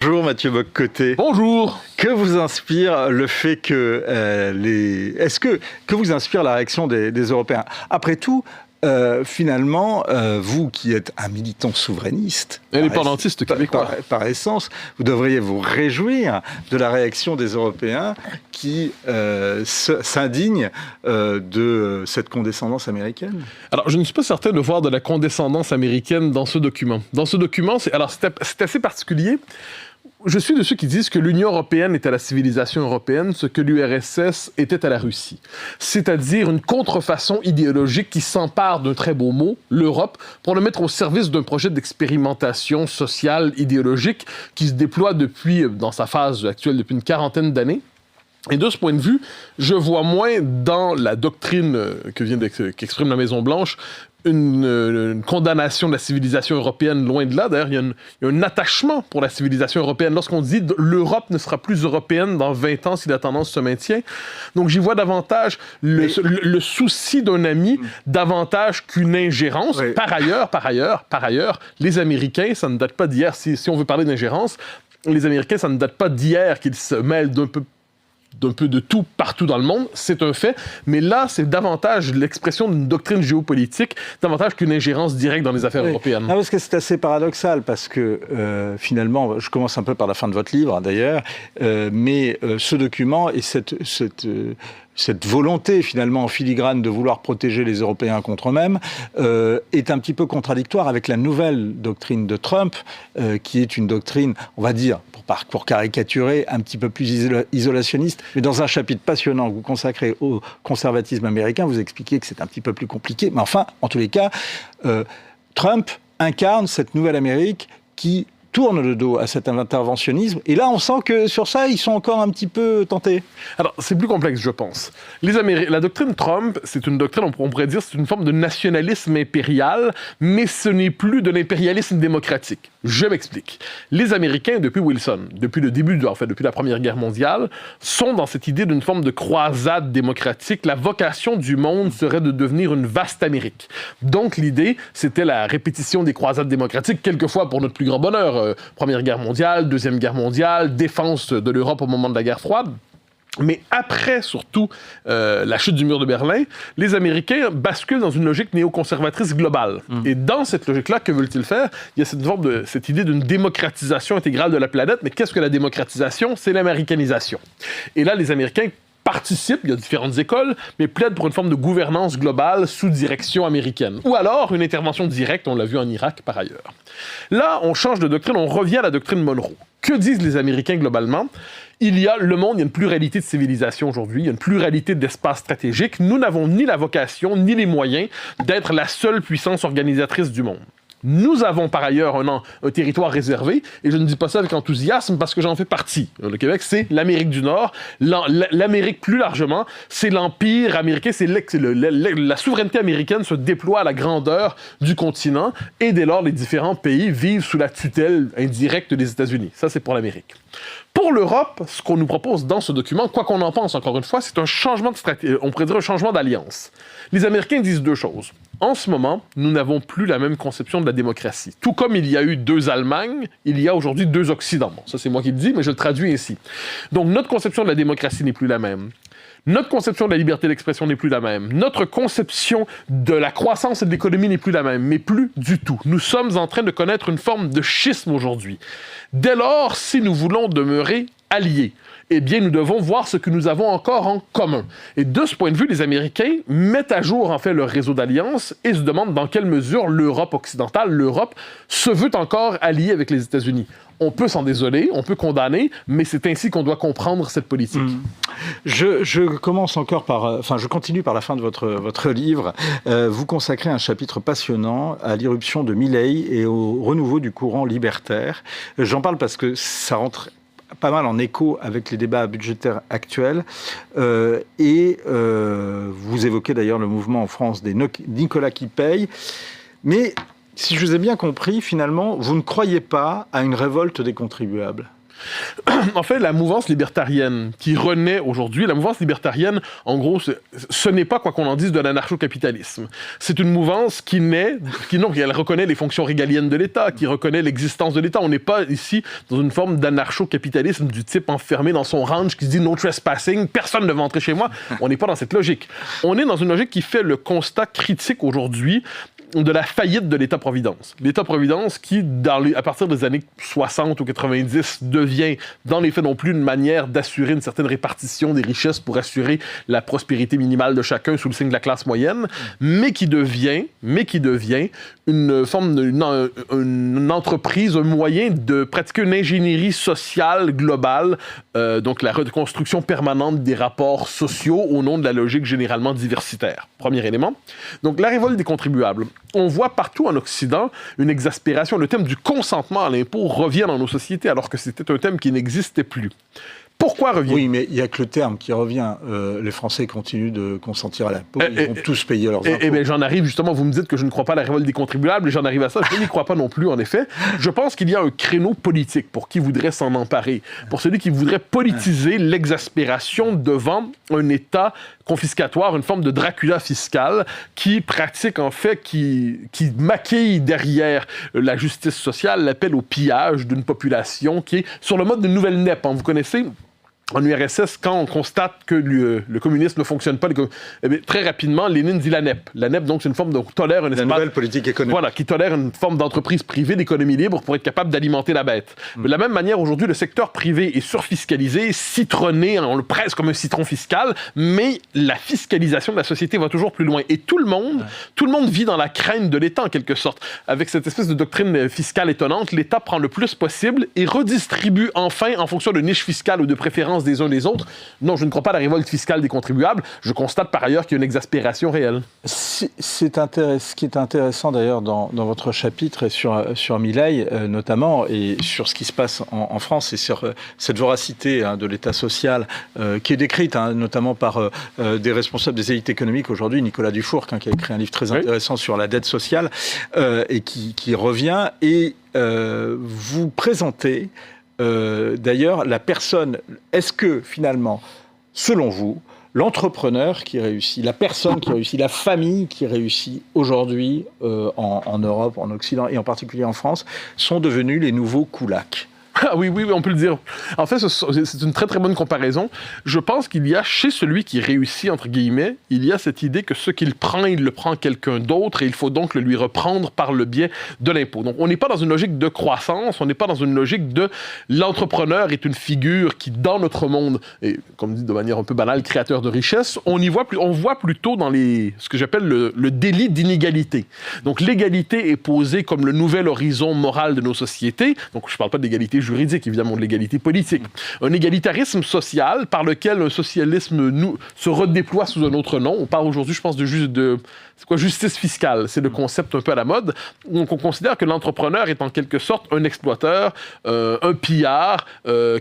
Bonjour Mathieu Bock-Côté. Bonjour. Que vous inspire le fait que que vous inspire la réaction des Européens? Après tout, finalement, vous qui êtes un militant souverainiste, indépendantiste québécois, par essence, vous devriez vous réjouir de la réaction des Européens qui s'indignent de cette condescendance américaine. Alors, je ne suis pas certain de voir de la condescendance américaine dans ce document. Dans ce document, c'est assez particulier. Je suis de ceux qui disent que l'Union européenne est à la civilisation européenne ce que l'URSS était à la Russie. C'est-à-dire une contrefaçon idéologique qui s'empare d'un très beau mot, l'Europe, pour le mettre au service d'un projet d'expérimentation sociale, idéologique, qui se déploie dans sa phase actuelle, depuis une quarantaine d'années. Et de ce point de vue, je vois moins dans la doctrine qu'exprime la Maison-Blanche une condamnation de la civilisation européenne, loin de là. D'ailleurs, il y a un attachement pour la civilisation européenne. Lorsqu'on dit « l'Europe ne sera plus européenne dans 20 ans si la tendance se maintient », donc j'y vois davantage le souci d'un ami davantage qu'une ingérence. Oui. Par ailleurs, les Américains, ça ne date pas d'hier, si on veut parler d'ingérence, les Américains, ça ne date pas d'hier qu'ils se mêlent d'un peu de tout partout dans le monde, c'est un fait, mais là, c'est davantage l'expression d'une doctrine géopolitique, davantage qu'une ingérence directe dans les affaires européennes. Non, parce que c'est assez paradoxal, parce que finalement, je commence un peu par la fin de votre livre, d'ailleurs, mais ce document et cette volonté, finalement, en filigrane de vouloir protéger les Européens contre eux-mêmes, est un petit peu contradictoire avec la nouvelle doctrine de Trump, qui est une doctrine, on va dire, pour caricaturer, un petit peu plus isolationniste. Mais dans un chapitre passionnant que vous consacrez au conservatisme américain, vous expliquez que c'est un petit peu plus compliqué. Mais enfin, en tous les cas, Trump incarne cette nouvelle Amérique qui tourne le dos à cet interventionnisme. Et là, on sent que sur ça, ils sont encore un petit peu tentés. Alors, c'est plus complexe, je pense. La doctrine Trump, c'est une doctrine, on pourrait dire, c'est une forme de nationalisme impérial, mais ce n'est plus de l'impérialisme démocratique. Je m'explique. Les Américains, depuis Wilson, depuis le début, depuis la Première Guerre mondiale, sont dans cette idée d'une forme de croisade démocratique. La vocation du monde serait de devenir une vaste Amérique. Donc, l'idée, c'était la répétition des croisades démocratiques, quelquefois pour notre plus grand bonheur. Première Guerre mondiale, Deuxième Guerre mondiale, défense de l'Europe au moment de la guerre froide. Mais après, surtout, la chute du mur de Berlin, les Américains basculent dans une logique néoconservatrice globale. Et dans cette logique-là, que veulent-ils faire? Il y a cette idée d'une démocratisation intégrale de la planète. Mais qu'est-ce que la démocratisation? C'est l'américanisation. Et là, les Américains participent, il y a différentes écoles, mais plaident pour une forme de gouvernance globale sous direction américaine. Ou alors une intervention directe, on l'a vu en Irak par ailleurs. Là, on change de doctrine, on revient à la doctrine Monroe. Que disent les Américains globalement? Il y a le monde, il y a une pluralité de civilisations aujourd'hui, il y a une pluralité d'espaces stratégiques. Nous n'avons ni la vocation, ni les moyens d'être la seule puissance organisatrice du monde. Nous avons par ailleurs un territoire réservé, et je ne dis pas ça avec enthousiasme parce que j'en fais partie. Le Québec, c'est l'Amérique du Nord. L'Amérique, plus largement, c'est l'Empire américain, la souveraineté américaine se déploie à la grandeur du continent, et dès lors, les différents pays vivent sous la tutelle indirecte des États-Unis. Ça, c'est pour l'Amérique. Pour l'Europe, ce qu'on nous propose dans ce document, quoi qu'on en pense, encore une fois, c'est un changement de stratégie, on pourrait dire un changement d'alliance. Les Américains disent deux choses. En ce moment, nous n'avons plus la même conception de la démocratie. Tout comme il y a eu deux Allemagnes, il y a aujourd'hui deux Occidents. Bon, ça, c'est moi qui le dis, mais je le traduis ainsi. Donc, notre conception de la démocratie n'est plus la même. Notre conception de la liberté d'expression n'est plus la même. Notre conception de la croissance et de l'économie n'est plus la même, mais plus du tout. Nous sommes en train de connaître une forme de schisme aujourd'hui. Dès lors, si nous voulons demeurer alliés, eh bien, nous devons voir ce que nous avons encore en commun. Et de ce point de vue, les Américains mettent à jour, en fait, leur réseau d'alliances et se demandent dans quelle mesure l'Europe occidentale, l'Europe, se veut encore alliée avec les États-Unis. On peut s'en désoler, on peut condamner, mais c'est ainsi qu'on doit comprendre cette politique. Je continue par la fin de votre livre. Vous consacrez un chapitre passionnant à l'irruption de Milley et au renouveau du courant libertaire. J'en parle parce que ça rentre pas mal en écho avec les débats budgétaires actuels. Vous évoquez d'ailleurs le mouvement en France des Nicolas qui paye. Mais si je vous ai bien compris, finalement, vous ne croyez pas à une révolte des contribuables. En fait, la mouvance libertarienne qui renaît aujourd'hui, la mouvance libertarienne, en gros, ce n'est pas, quoi qu'on en dise, de l'anarcho-capitalisme. C'est une mouvance qui elle reconnaît les fonctions régaliennes de l'État, qui reconnaît l'existence de l'État. On n'est pas ici dans une forme d'anarcho-capitalisme du type enfermé dans son ranch qui se dit « no trespassing », personne ne va entrer chez moi. On n'est pas dans cette logique. On est dans une logique qui fait le constat critique aujourd'hui de la faillite de l'État-providence. L'État-providence qui, à partir des années 60 ou 90, devient, dans les faits non plus, une manière d'assurer une certaine répartition des richesses pour assurer la prospérité minimale de chacun sous le signe de la classe moyenne, mais qui devient une forme une entreprise, un moyen de pratiquer une ingénierie sociale globale, donc la reconstruction permanente des rapports sociaux au nom de la logique généralement diversitaire. Premier élément. Donc la révolte des contribuables. On voit partout en Occident une exaspération. Le thème du consentement à l'impôt revient dans nos sociétés alors que c'était un thème qui n'existait plus. Pourquoi revient? Oui, mais il n'y a que le terme qui revient. Les Français continuent de consentir à l'impôt. Ils vont tous payer leurs impôts. Eh bien, j'en arrive justement, vous me dites que je ne crois pas à la révolte des contribuables, et j'en arrive à ça. Je n'y crois pas non plus, en effet. Je pense qu'il y a un créneau politique pour qui voudrait s'en emparer, pour celui qui voudrait politiser l'exaspération devant un État confiscatoire, une forme de Dracula fiscal qui pratique, en fait, qui maquille derrière la justice sociale l'appel au pillage d'une population qui est sur le mode d'une nouvelle NEP. Vous connaissez... En URSS, quand on constate que le communisme ne fonctionne pas, très rapidement, Lénine dit la NEP. La NEP, donc, c'est une forme de tolère un espace... La nouvelle politique économique. Voilà, qui tolère une forme d'entreprise privée, d'économie libre pour être capable d'alimenter la bête. De la même manière, aujourd'hui, le secteur privé est surfiscalisé, citronné, on le presse comme un citron fiscal, mais la fiscalisation de la société va toujours plus loin. Et tout le monde vit dans la crainte de l'État, en quelque sorte. Avec cette espèce de doctrine fiscale étonnante, l'État prend le plus possible et redistribue enfin, en fonction de niches fiscales ou de préférences des uns des autres. Non, je ne crois pas à la révolte fiscale des contribuables. Je constate par ailleurs qu'il y a une exaspération réelle. Ce qui est intéressant d'ailleurs dans votre chapitre et sur Milei notamment, et sur ce qui se passe en France et sur cette voracité de l'État social qui est décrite notamment par des responsables des élites économiques aujourd'hui, Nicolas Dufourcq, qui a écrit un livre très intéressant sur la dette sociale et qui revient, et vous présentez d'ailleurs la personne. Est-ce que finalement, selon vous, l'entrepreneur qui réussit, la personne qui réussit, la famille qui réussit aujourd'hui en Europe, en Occident et en particulier en France, sont devenus les nouveaux koulaks? Ah oui, on peut le dire. En fait, c'est une très très bonne comparaison. Je pense qu'il y a chez celui qui réussit, entre guillemets, il y a cette idée que ce qu'il prend, il le prend quelqu'un d'autre et il faut donc le lui reprendre par le biais de l'impôt. Donc on n'est pas dans une logique de croissance, on n'est pas dans une logique de l'entrepreneur est une figure qui, dans notre monde, est, comme dit de manière un peu banale, créateur de richesse. On voit plutôt dans ce que j'appelle le délit d'inégalité. Donc l'égalité est posée comme le nouvel horizon moral de nos sociétés. Donc je ne parle pas d'égalité juridique, évidemment, de l'égalité politique. Un égalitarisme social par lequel un socialisme se redéploie sous un autre nom. On parle aujourd'hui, je pense, justice fiscale. C'est le concept un peu à la mode. Donc, on considère que l'entrepreneur est en quelque sorte un exploiteur, un pillard,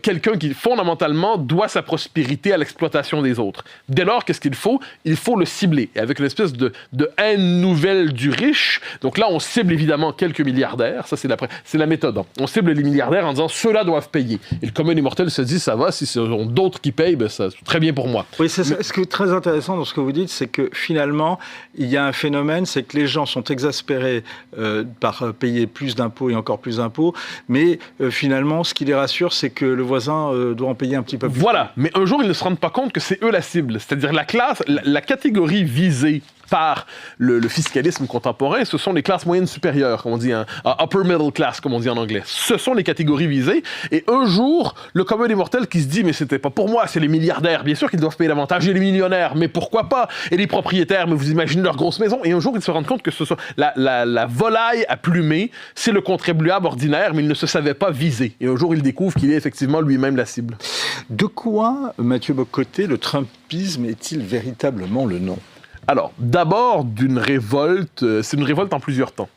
quelqu'un qui, fondamentalement, doit sa prospérité à l'exploitation des autres. Dès lors, qu'est-ce qu'il faut? Il faut le cibler. Et avec une espèce de haine nouvelle du riche. Donc là, on cible évidemment quelques milliardaires. Ça, c'est la méthode. On cible les milliardaires en disant ceux-là doivent payer. Et le commun des mortels se dit ça va, si ce sont d'autres qui payent, c'est très bien pour moi. Oui, ce qui est très intéressant dans ce que vous dites, c'est que finalement, il y a un phénomène, c'est que les gens sont exaspérés par payer plus d'impôts et encore plus d'impôts, mais finalement, ce qui les rassure, c'est que le voisin doit en payer un petit peu plus. Voilà, mais un jour, ils ne se rendent pas compte que c'est eux la cible. C'est-à-dire la catégorie visée par le fiscalisme contemporain, ce sont les classes moyennes supérieures, comme on dit, upper middle class, comme on dit en anglais. Ce sont les catégories visées. Et un jour, le commun des mortels qui se dit, mais c'était pas pour moi, c'est les milliardaires. Bien sûr qu'ils doivent payer davantage. Et les millionnaires, mais pourquoi pas? Et les propriétaires, mais vous imaginez leur grosse maison. Et un jour, ils se rendent compte que la volaille à plumer, c'est le contribuable ordinaire, mais il ne se savait pas viser. Et un jour, il découvre qu'il est effectivement lui-même la cible. De quoi, Mathieu Bock-Côté, le trumpisme est-il véritablement le nom? Alors, d'abord, d'une révolte, c'est une révolte en plusieurs temps.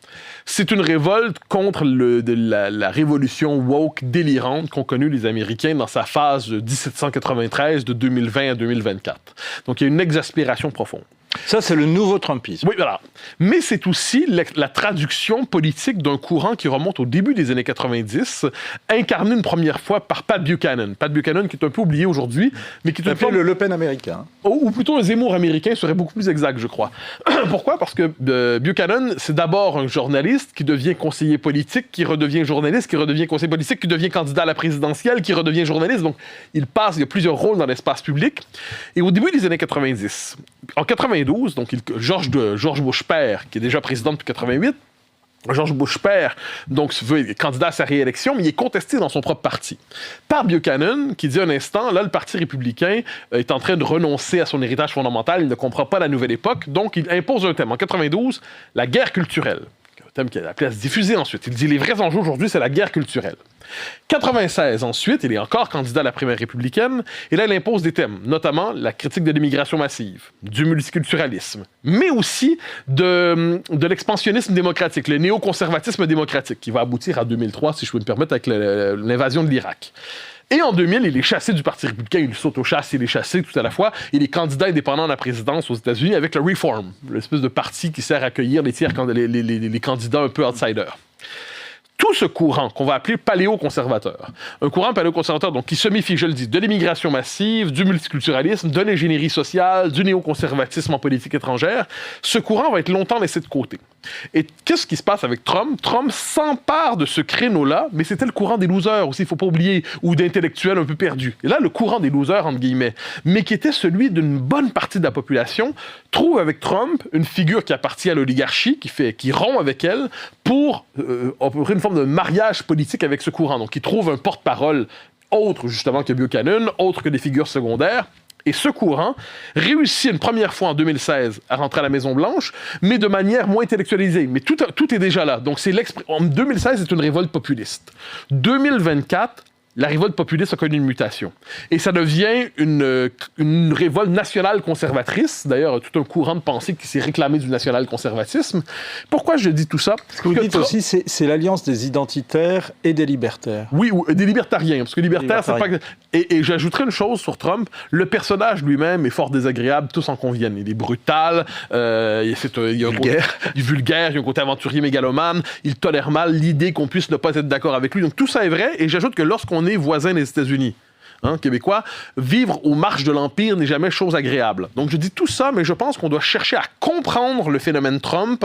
C'est une révolte contre la révolution woke délirante qu'ont connue les Américains dans sa phase de 1793, de 2020 à 2024. Donc, il y a une exaspération profonde. Ça, c'est le nouveau Trumpisme. Oui, voilà. Mais c'est aussi la traduction politique d'un courant qui remonte au début des années 90, incarné une première fois par Pat Buchanan. Pat Buchanan qui est un peu oublié aujourd'hui, mais qui est le Le Pen américain. Ou plutôt un Zemmour américain serait beaucoup plus exact, je crois. Pourquoi? Parce que Buchanan, c'est d'abord un journaliste qui devient conseiller politique, qui redevient journaliste, qui redevient conseiller politique, qui devient candidat à la présidentielle, qui redevient journaliste. Donc, il y a plusieurs rôles dans l'espace public. Et au début des années 90, en 92, donc George Bush père, qui est déjà président depuis 88, George Bush père, donc, veut candidat à sa réélection, mais il est contesté dans son propre parti. Par Buchanan, qui dit un instant, là, le Parti républicain est en train de renoncer à son héritage fondamental, il ne comprend pas la nouvelle époque, donc il impose un thème. En 92, la guerre culturelle. Un thème qui a appelé à se diffuser ensuite. Il dit les vrais enjeux aujourd'hui, c'est la guerre culturelle. 96, ensuite, il est encore candidat à la primaire républicaine, et là, il impose des thèmes, notamment la critique de l'immigration massive, du multiculturalisme, mais aussi de l'expansionnisme démocratique, le néoconservatisme démocratique, qui va aboutir à 2003, si je peux me permettre, avec l'invasion de l'Irak. Et en 2000, il est chassé du Parti républicain, il s'auto-chasse, il est chassé tout à la fois. Il est candidat indépendant à la présidence aux États-Unis avec le Reform, l'espèce de parti qui sert à accueillir les candidats un peu outsiders. Tout ce courant qu'on va appeler paléoconservateur, un courant paléoconservateur donc, qui se méfie, je le dis, de l'immigration massive, du multiculturalisme, de l'ingénierie sociale, du néoconservatisme en politique étrangère, ce courant va être longtemps laissé de côté. Et qu'est-ce qui se passe avec Trump? Trump s'empare de ce créneau-là, mais c'était le courant des losers aussi, il ne faut pas oublier, ou d'intellectuels un peu perdus. Et là, le courant des losers, entre guillemets, mais qui était celui d'une bonne partie de la population, trouve avec Trump une figure qui appartient à l'oligarchie, qui rompt avec elle, pour offrir une forme de mariage politique avec ce courant. Donc, il trouve un porte-parole autre, justement, que Buchanan, autre que des figures secondaires. Et ce courant réussit une première fois en 2016 à rentrer à la Maison-Blanche, mais de manière moins intellectualisée. Mais tout est déjà là. Donc, en 2016, c'est une révolte populiste. 2024, la révolte populiste a connu une mutation. Et ça devient une révolte nationale conservatrice. D'ailleurs, tout un courant de pensée qui s'est réclamé du national-conservatisme. Pourquoi je dis tout ça? Ce que vous dites aussi, c'est l'alliance des identitaires et des libertaires. Oui, ou des libertariens. Parce que libertaires, c'est pas... Et j'ajouterais une chose sur Trump. Le personnage lui-même est fort désagréable, tous en conviennent. Il est brutal, il y a vulgaire, il y a un côté aventurier mégalomane, il tolère mal l'idée qu'on puisse ne pas être d'accord avec lui. Donc tout ça est vrai. Et j'ajoute que lorsqu'on est voisin des États-Unis, québécois, vivre aux marges de l'Empire n'est jamais chose agréable. Donc je dis tout ça, mais je pense qu'on doit chercher à comprendre le phénomène Trump,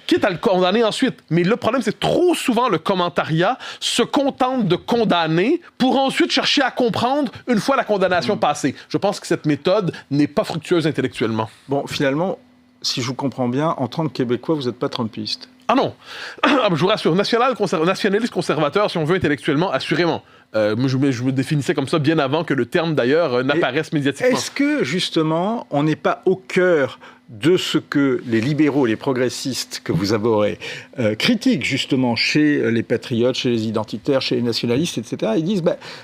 quitte à le condamner ensuite. Mais le problème, c'est trop souvent le commentariat se contente de condamner pour ensuite chercher à comprendre une fois la condamnation passée. Je pense que cette méthode n'est pas fructueuse intellectuellement. Bon, finalement, si je vous comprends bien, en tant que Québécois, vous n'êtes pas trumpiste. Ah non! Je vous rassure, nationaliste conservateur, si on veut intellectuellement, assurément. Moi, je me définissais comme ça bien avant que le terme, d'ailleurs, n'apparaisse médiatiquement. Est-ce que, justement, on n'est pas au cœur de ce que les libéraux et les progressistes que vous abhorrez critiquent, justement, chez les patriotes, chez les identitaires, chez les nationalistes, etc. Ils disent,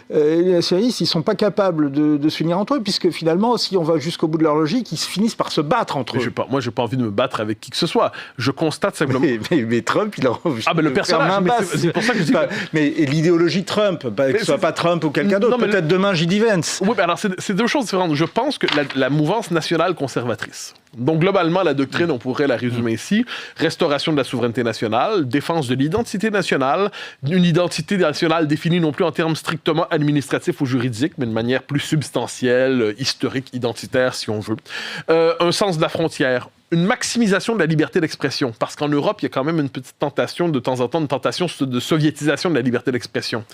les nationalistes, ils ne sont pas capables de se unir entre eux, puisque finalement, si on va jusqu'au bout de leur logique, ils finissent par se battre entre eux. Moi, je n'ai pas envie de me battre avec qui que ce soit. Je constate simplement... Mais Trump, il a envie de le personnage, c'est pour ça que je dis... Mais l'idéologie Trump, que ce soit pas Trump ou quelqu'un d'autre, peut-être demain J.D. Vance. Oui, mais alors c'est deux choses différentes. Je pense que la mouvance nationale conservatrice, donc globalement, la doctrine, on pourrait la résumer ici, restauration de la souveraineté nationale, défense de l'identité nationale, une identité nationale définie non plus en termes strictement administratifs ou juridiques, mais de manière plus substantielle, historique, identitaire, si on veut. Un sens de la frontière. Une maximisation de la liberté d'expression, parce qu'en Europe, il y a quand même une petite tentation, de temps en temps, une tentation de soviétisation de la liberté d'expression.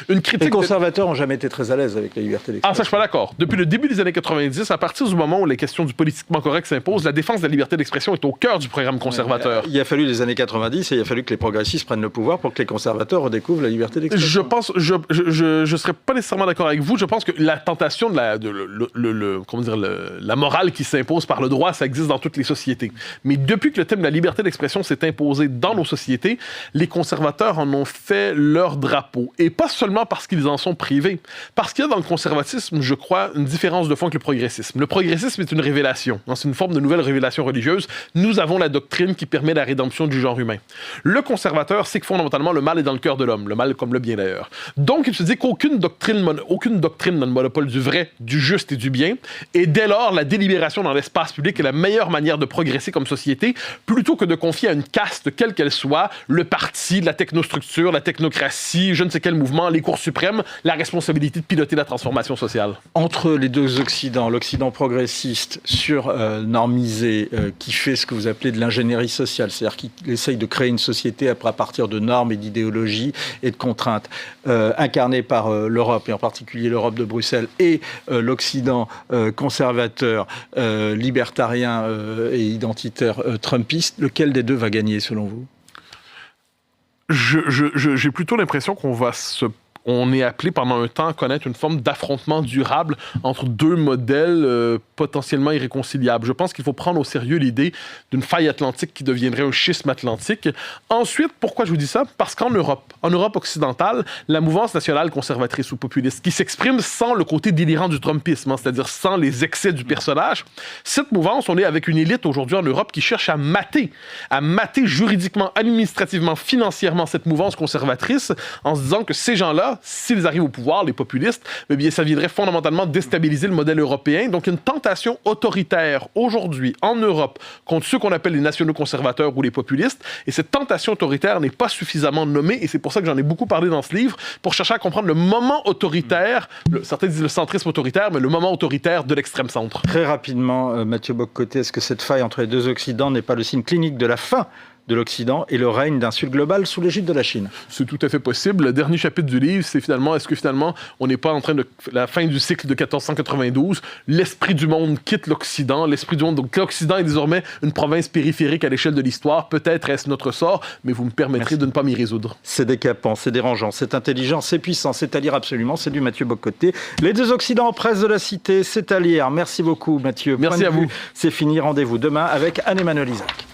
Une critique les conservateurs n'ont jamais été très à l'aise avec la liberté d'expression. Ah, ça, je suis pas d'accord. Depuis le début des années 90, à partir du moment où les questions du politiquement correct s'imposent, la défense de la liberté d'expression est au cœur du programme conservateur. Il a fallu les années 90 et il a fallu que les progressistes prennent le pouvoir pour que les conservateurs redécouvrent la liberté d'expression. Je serais pas nécessairement d'accord avec vous. Je pense que la tentation de la morale qui s'impose par le droit, ça existe dans toutes les sociétés. société. Mais depuis que le thème de la liberté d'expression s'est imposé dans nos sociétés, les conservateurs en ont fait leur drapeau. Et pas seulement parce qu'ils en sont privés. Parce qu'il y a dans le conservatisme, je crois, une différence de fond avec le progressisme. Le progressisme est une révélation. C'est une forme de nouvelle révélation religieuse. Nous avons la doctrine qui permet la rédemption du genre humain. Le conservateur sait que fondamentalement, le mal est dans le cœur de l'homme. Le mal comme le bien d'ailleurs. Donc, il se dit qu'aucune doctrine n'a le monopole du vrai, du juste et du bien. Et dès lors, la délibération dans l'espace public est la meilleure manière de progresser comme société, plutôt que de confier à une caste, quelle qu'elle soit, le parti, la technostructure, la technocratie, je ne sais quel mouvement, les cours suprêmes, la responsabilité de piloter la transformation sociale. Entre les deux Occidents, l'Occident progressiste surnormisé, qui fait ce que vous appelez de l'ingénierie sociale, c'est-à-dire qu'il essaye de créer une société à partir de normes et d'idéologies et de contraintes, incarnées par l'Europe, et en particulier l'Europe de Bruxelles, et l'Occident conservateur, libertarien et identitaire trumpiste, lequel des deux va gagner selon vous ? J'ai plutôt l'impression on est appelé pendant un temps à connaître une forme d'affrontement durable entre deux modèles potentiellement irréconciliables. Je pense qu'il faut prendre au sérieux l'idée d'une faille atlantique qui deviendrait un schisme atlantique. Ensuite, pourquoi je vous dis ça? Parce qu'en Europe occidentale, la mouvance nationale conservatrice ou populiste, qui s'exprime sans le côté délirant du trumpisme, c'est-à-dire sans les excès du personnage, cette mouvance, on est avec une élite aujourd'hui en Europe qui cherche à mater juridiquement, administrativement, financièrement cette mouvance conservatrice en se disant que ces gens-là, s'ils arrivent au pouvoir, les populistes, eh bien, ça viendrait fondamentalement déstabiliser le modèle européen. Donc, une tentation autoritaire aujourd'hui en Europe contre ceux qu'on appelle les nationaux conservateurs ou les populistes. Et cette tentation autoritaire n'est pas suffisamment nommée. Et c'est pour ça que j'en ai beaucoup parlé dans ce livre, pour chercher à comprendre le moment autoritaire, certains disent le centrisme autoritaire, mais le moment autoritaire de l'extrême centre. Très rapidement, Mathieu Bock-Côté, est-ce que cette faille entre les deux Occidents n'est pas le signe clinique de la fin de l'Occident et le règne d'un Sud global sous l'égide de la Chine? C'est tout à fait possible. Le dernier chapitre du livre, c'est est-ce que finalement, on n'est pas en train de... La fin du cycle de 1492, l'esprit du monde quitte l'Occident, donc l'Occident est désormais une province périphérique à l'échelle de l'histoire. Peut-être est-ce notre sort, mais vous me permettrez de ne pas m'y résoudre. C'est décapant, c'est dérangeant, c'est intelligent, c'est puissant, c'est à lire absolument, c'est du Mathieu Bock-Côté. Les deux Occidents, presse de la Cité, c'est à lire. Merci beaucoup Mathieu. Merci à vous. C'est fini, rendez-vous demain avec Anne-Emmanuel Isaac.